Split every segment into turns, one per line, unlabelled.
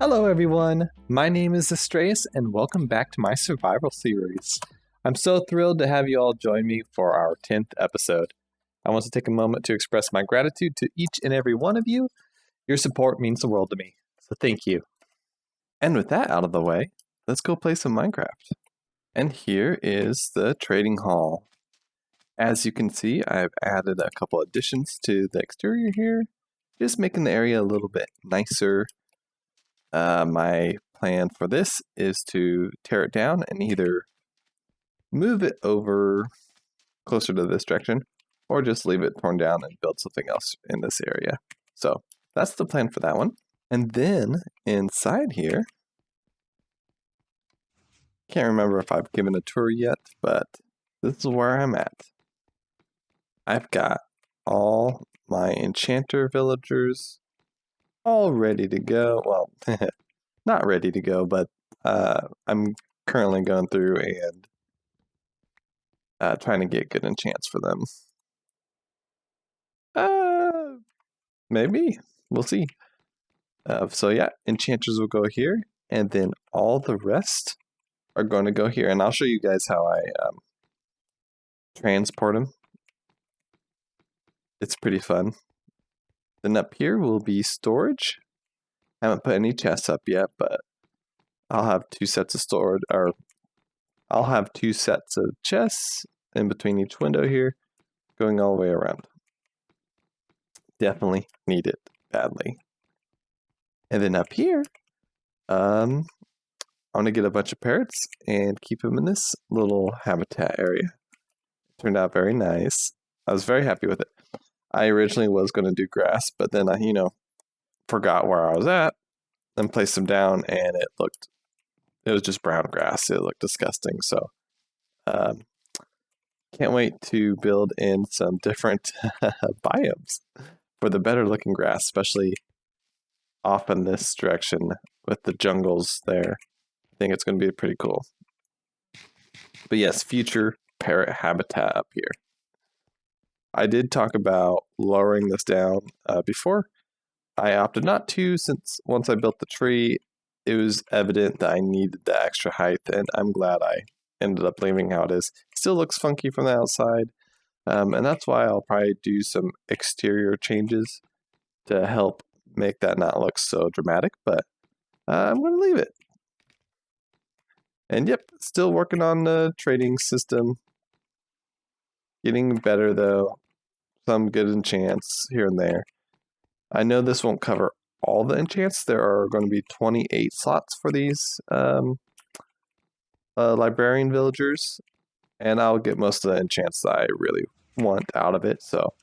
Hello everyone, my name is Astreus and welcome back to my survival series. I'm so thrilled to have you all join me for our 10th episode. I want to take a moment to express my gratitude to each and every one of you. Your support means the world to me, so thank you. And with that out of the way, let's go play some Minecraft. And here is the trading hall. As you can see, I've added a couple additions to the exterior here, just making the area a little bit nicer. My plan for this is to tear it down and either move it over closer to this direction or just leave it torn down and build something else in this area. So that's the plan for that one. And then inside here, can't remember if I've given a tour yet, but this is where I'm at. I've got all my enchanter villagers all ready to go. Well, not ready to go, but I'm currently going through and trying to get good enchants for them. Maybe. We'll see. So yeah, enchanters will go here, and then all the rest are going to go here. And I'll show you guys how I transport them. It's pretty fun. Then up here will be storage. I haven't put any chests up yet, but I'll have two sets of storage, or I'll have two sets of chests in between each window here, going all the way around. Definitely need it badly. And then up here, I want to get a bunch of parrots and keep them in this little habitat area. It turned out very nice. I was very happy with it. I originally was going to do grass, but then I, forgot where I was at and placed them down, and it was just brown grass. It looked disgusting. So, can't wait to build in some different biomes for the better looking grass, especially off in this direction with the jungles there. I think it's going to be pretty cool. But yes, future parrot habitat up here. I did talk about lowering this down before. I opted not to, since once I built the tree, it was evident that I needed the extra height, and I'm glad I ended up leaving how it is. Still looks funky from the outside, and that's why I'll probably do some exterior changes to help make that not look so dramatic, but I'm going to leave it. And yep, still working on the trading system. Getting better though. Some good enchants here and there. I know this won't cover all the enchants. There are going to be 28 slots for these librarian villagers, and I'll get most of the enchants that I really want out of it, so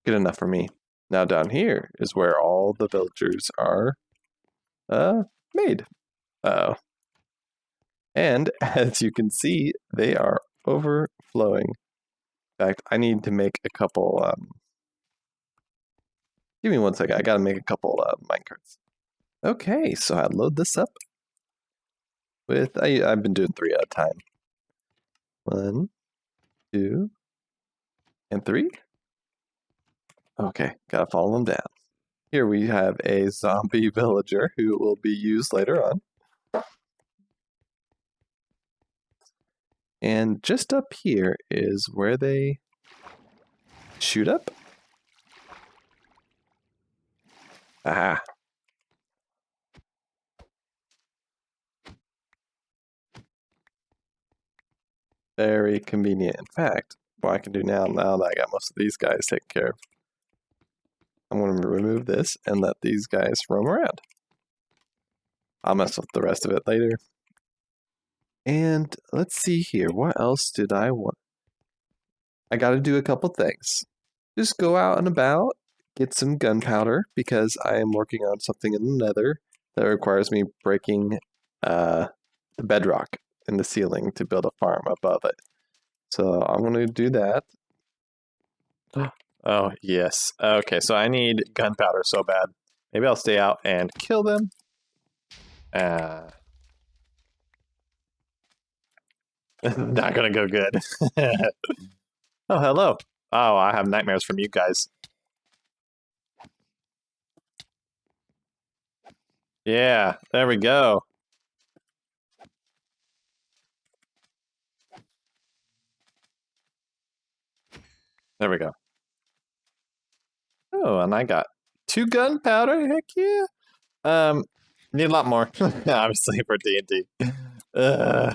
good enough for me. Now down here is where all the villagers are made. Uh-oh. And as you can see, they are overflowing. In fact, I need to make a couple, give me 1 second, I gotta make a couple minecarts. Okay, so I load this up with, I've been doing 3 at a time. 1, 2, and 3. Okay, gotta follow them down. Here we have a zombie villager who will be used later on. And just up here is where they shoot up. Aha. Very convenient. In fact, what I can do now that I got most of these guys taken care of, I'm going to remove this and let these guys roam around. I'll mess with the rest of it later. And let's see here. What else did I want? I got to do a couple things. Just go out and about, get some gunpowder, because I am working on something in the nether that requires me breaking the bedrock in the ceiling to build a farm above it. So I'm going to do that. Oh, yes. Okay, so I need gunpowder so bad. Maybe I'll stay out and kill them. Not gonna go good. Oh, hello. Oh, I have nightmares from you guys. Yeah, there we go. There we go. Oh, and I got 2 gunpowder. Heck yeah. Um, need a lot more, obviously, for D&D. Uh,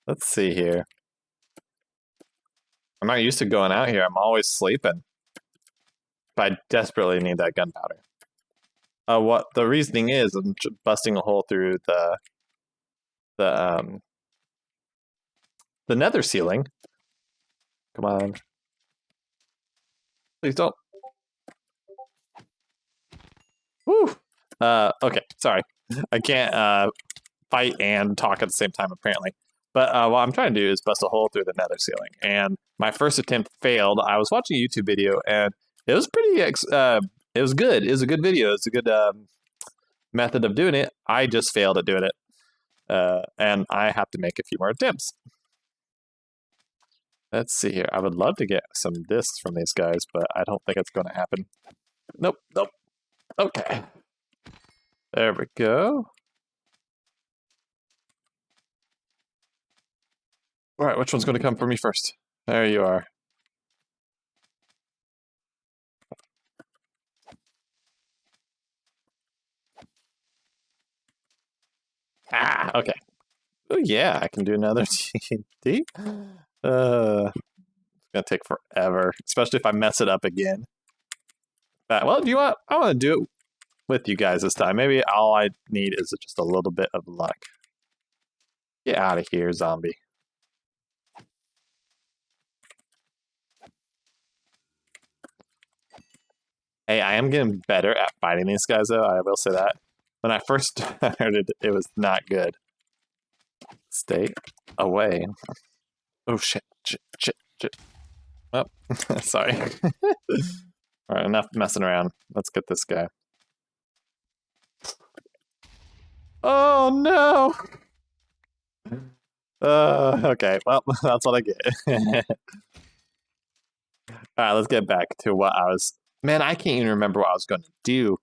let's see here. I'm not used to going out here. I'm always sleeping. But I desperately need that gunpowder. What the reasoning is, I'm busting a hole through the the nether ceiling. Come on, please don't. Woo. Okay, sorry. I can't fight and talk at the same time apparently. But what I'm trying to do is bust a hole through the nether ceiling, and my first attempt failed. I was watching a YouTube video, and it was pretty. It was good. It was a good video. It's a good method of doing it. I just failed at doing it, and I have to make a few more attempts. Let's see here. I would love to get some discs from these guys, but I don't think it's going to happen. Nope. Nope. Okay. There we go. All right, which one's going to come for me first? There you are. Ah, okay. Oh yeah, I can do another TNT. It's gonna take forever, especially if I mess it up again. But, well, do you want? I want to do it with you guys this time. Maybe all I need is just a little bit of luck. Get out of here, zombie. Hey, I am getting better at fighting these guys, though. I will say that. When I first started, it was not good. Stay away. Oh shit! Shit! Shit! Shit! Oh, sorry. All right, enough messing around. Let's get this guy. Oh no! Okay, well, that's what I get. All right, let's get back to what I was. Man, I can't even remember what I was going to do.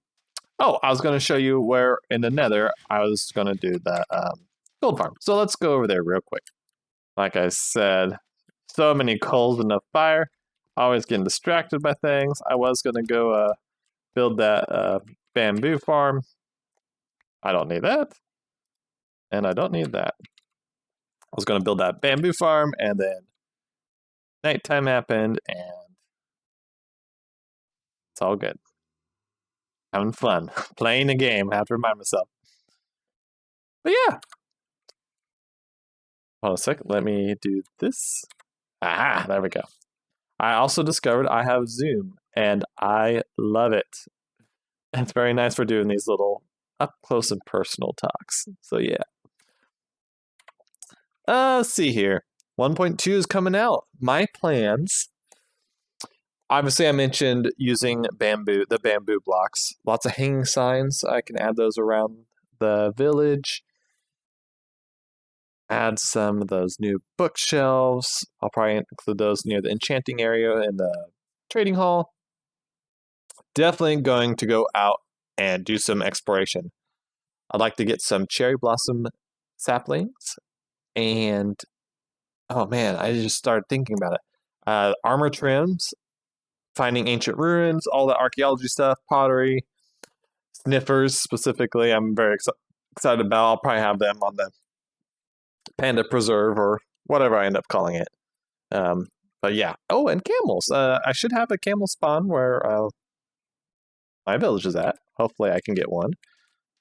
Oh, I was going to show you where in the nether I was going to do the gold farm. So let's go over there real quick. Like I said, so many coals in the fire. Always getting distracted by things. I was going to go build that bamboo farm. I don't need that. And I don't need that. I was going to build that bamboo farm, and then nighttime happened, and it's all good. Having fun. Playing a game. I have to remind myself. But yeah. Hold on a sec. Let me do this. Aha, there we go. I also discovered I have Zoom, and I love it. It's very nice for doing these little up close and personal talks. So yeah. Let's see here. 1.2 is coming out. My plans. Obviously, I mentioned using the bamboo blocks. Lots of hanging signs. I can add those around the village. Add some of those new bookshelves. I'll probably include those near the enchanting area and the trading hall. Definitely going to go out and do some exploration. I'd like to get some cherry blossom saplings. And, oh man, I just started thinking about it. Armor trims, finding ancient ruins, all the archaeology stuff, pottery, sniffers specifically. I'm very excited about. I'll probably have them on the panda preserve or whatever I end up calling it. But yeah. Oh, and camels. I should have a camel spawn where my village is at. Hopefully I can get one.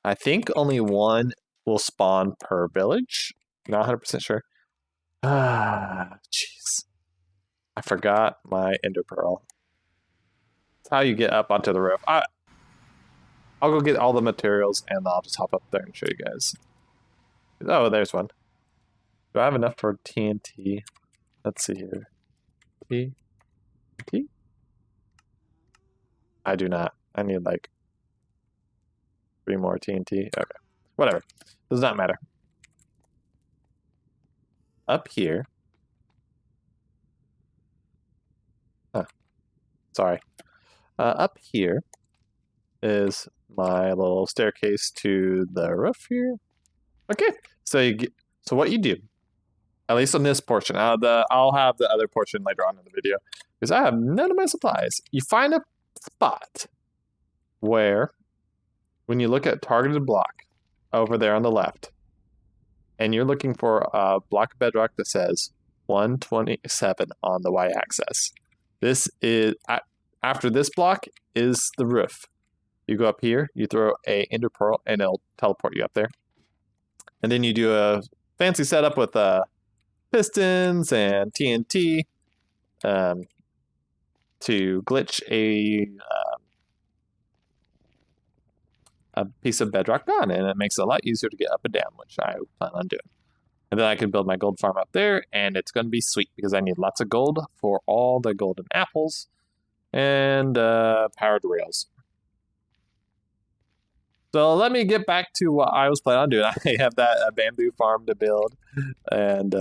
I think only one will spawn per village. Not 100% sure. Ah, jeez. I forgot my ender pearl. That's how you get up onto the roof. I'll go get all the materials and I'll just hop up there and show you guys. Oh, there's one. Do I have enough for TNT? Let's see here. TNT? I do not. I need like 3 more TNT. Okay. Whatever. Does not matter. Up here. Huh. Sorry. Up here is my little staircase to the roof here. Okay, so what you do, at least on this portion, I'll have the other portion later on in the video, because I have none of my supplies. You find a spot where, when you look at targeted block over there on the left, and you're looking for a block of bedrock that says 127 on the y-axis. This is, after this block is the roof. You go up here, you throw a ender pearl, and it'll teleport you up there. And then you do a fancy setup with pistons and TNT to glitch a piece of bedrock down, and it makes it a lot easier to get up and down, which I plan on doing. And then I can build my gold farm up there, and it's going to be sweet because I need lots of gold for all the golden apples and powered rails. So let me get back to what I was planning on doing. I have that bamboo farm to build, and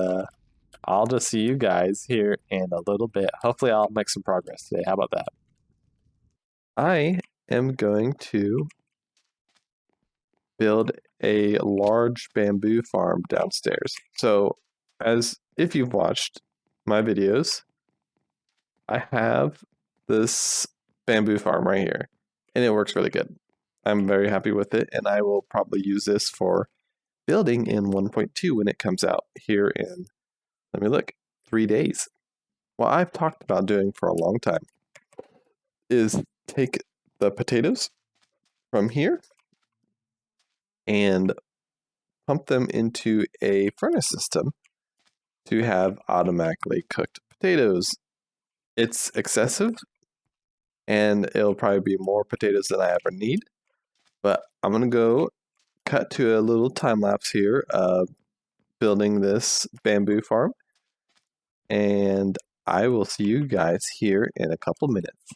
I'll just see you guys here in a little bit. Hopefully I'll make some progress today. How about that? I am going to build a large bamboo farm downstairs. So, as if you've watched my videos, I have this bamboo farm right here, and it works really good. I'm very happy with it, and I will probably use this for building in 1.2 when it comes out here in, let me look, 3 days. What I've talked about doing for a long time is take the potatoes from here and pump them into a furnace system to have automatically cooked potatoes. It's excessive, and it'll probably be more potatoes than I ever need, but I'm going to go cut to a little time lapse here of building this bamboo farm, and I will see you guys here in a couple minutes.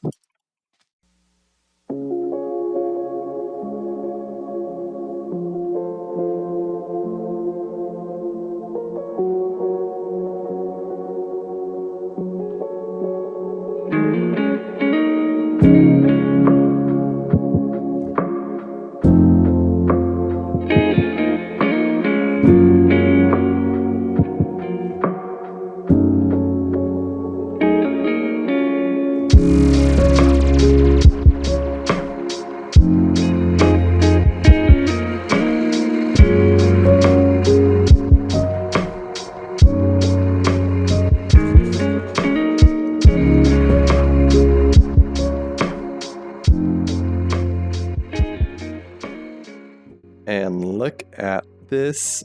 And look at this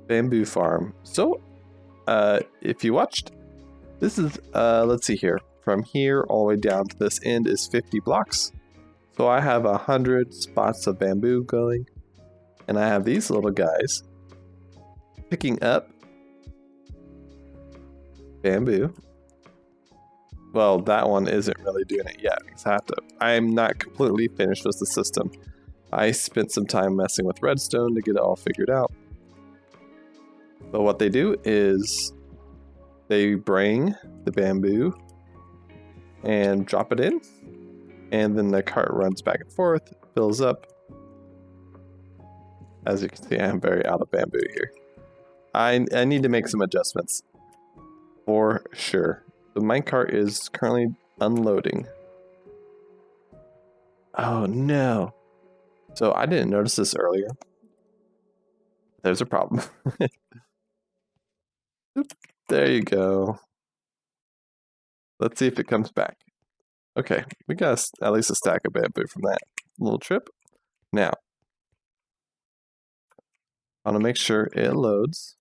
bamboo farm. So, if you watched, this is, let's see here. From here all the way down to this end is 50 blocks. So I have 100 spots of bamboo going. And I have these little guys picking up bamboo. Well, that one isn't really doing it yet, because I'm not completely finished with the system. I spent some time messing with redstone to get it all figured out. But what they do is they bring the bamboo and drop it in, and then the cart runs back and forth, fills up. As you can see, I'm very out of bamboo here. I need to make some adjustments for sure. The minecart is currently unloading. Oh no. So I didn't notice this earlier. There's a problem. There you go. Let's see if it comes back. Okay, we got at least a stack of bamboo from that little trip. Now, I want to make sure it loads.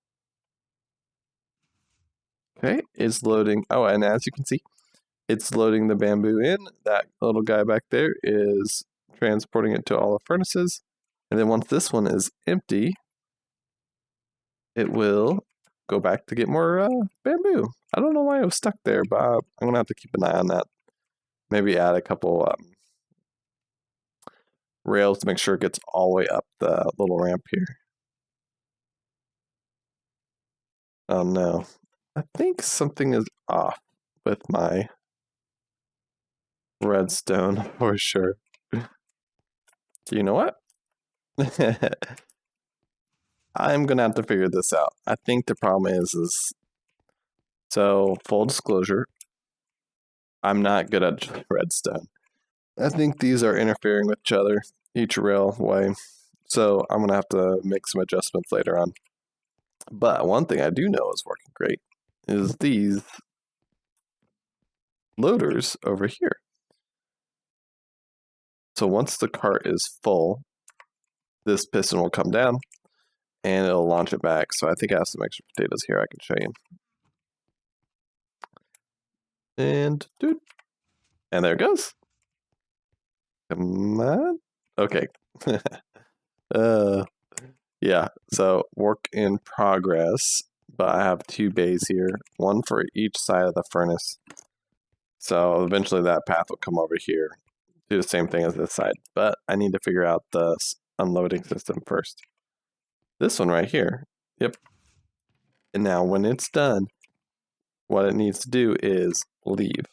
Okay, it's loading. Oh, and as you can see, it's loading the bamboo in. That little guy back there is transporting it to all the furnaces, and then once this one is empty, it will go back to get more bamboo. I don't know why it was stuck there, but I'm gonna have to keep an eye on that. Maybe add a couple rails to make sure it gets all the way up the little ramp here. Oh no, I think something is off with my redstone for sure. You know what? I'm gonna have to figure this out. I think the problem is so full disclosure, I'm not good at redstone. I think these are interfering with each other, each railway. So I'm gonna have to make some adjustments later on. But one thing I do know is working great is these loaders over here. So once the cart is full, this piston will come down and it'll launch it back. So I think I have some extra potatoes here I can show you. And dude, and there it goes. Come on. Okay. Yeah, so work in progress, but I have 2 bays here, one for each side of the furnace. So eventually that path will come over here, do the same thing as this side, but I need to figure out the unloading system first. This one right here, yep. And now when it's done, what it needs to do is leave.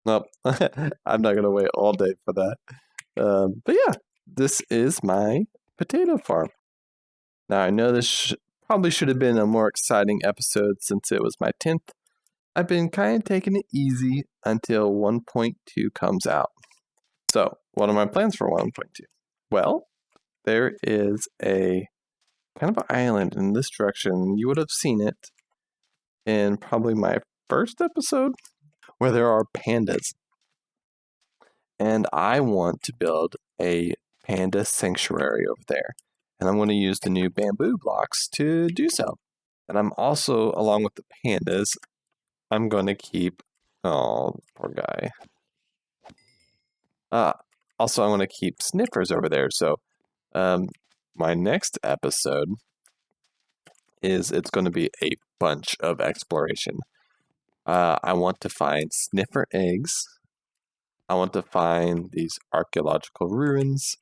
Nope, I'm not gonna wait all day for that. But yeah, this is my potato farm. Now I know this probably should have been a more exciting episode since it was my 10th. I've been kind of taking it easy until 1.2 comes out. So, what are my plans for 1.2? Well, there is a kind of an island in this direction. You would have seen it in probably my first episode where there are pandas. And I want to build a panda sanctuary over there. And I'm going to use the new bamboo blocks to do so. And I'm also, along with the pandas, I'm going to keep, oh, poor guy. Also, I want to keep sniffers over there. So, my next episode it's going to be a bunch of exploration. I want to find sniffer eggs. I want to find these archaeological ruins.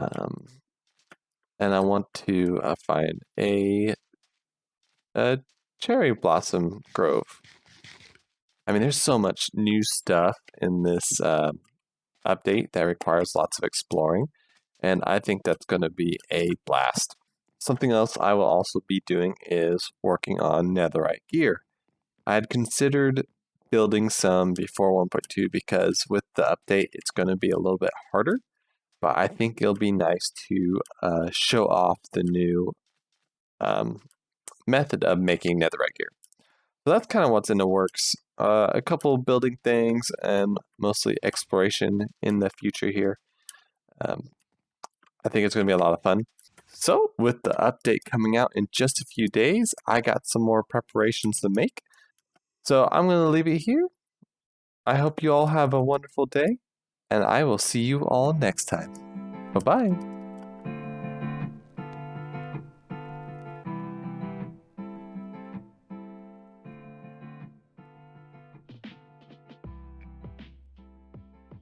And I want to find a cherry blossom grove. I mean, there's so much new stuff in this update that requires lots of exploring, and I think that's going to be a blast. Something else I will also be doing is working on netherite gear. I had considered building some before 1.2 because with the update it's going to be a little bit harder, but I think it'll be nice to show off the new method of making netherite gear. So that's kind of what's in the works. A couple building things and mostly exploration in the future here. I think it's going to be a lot of fun. So with the update coming out in just a few days, I got some more preparations to make. So I'm going to leave it here. I hope you all have a wonderful day, and I will see you all next time. Bye-bye.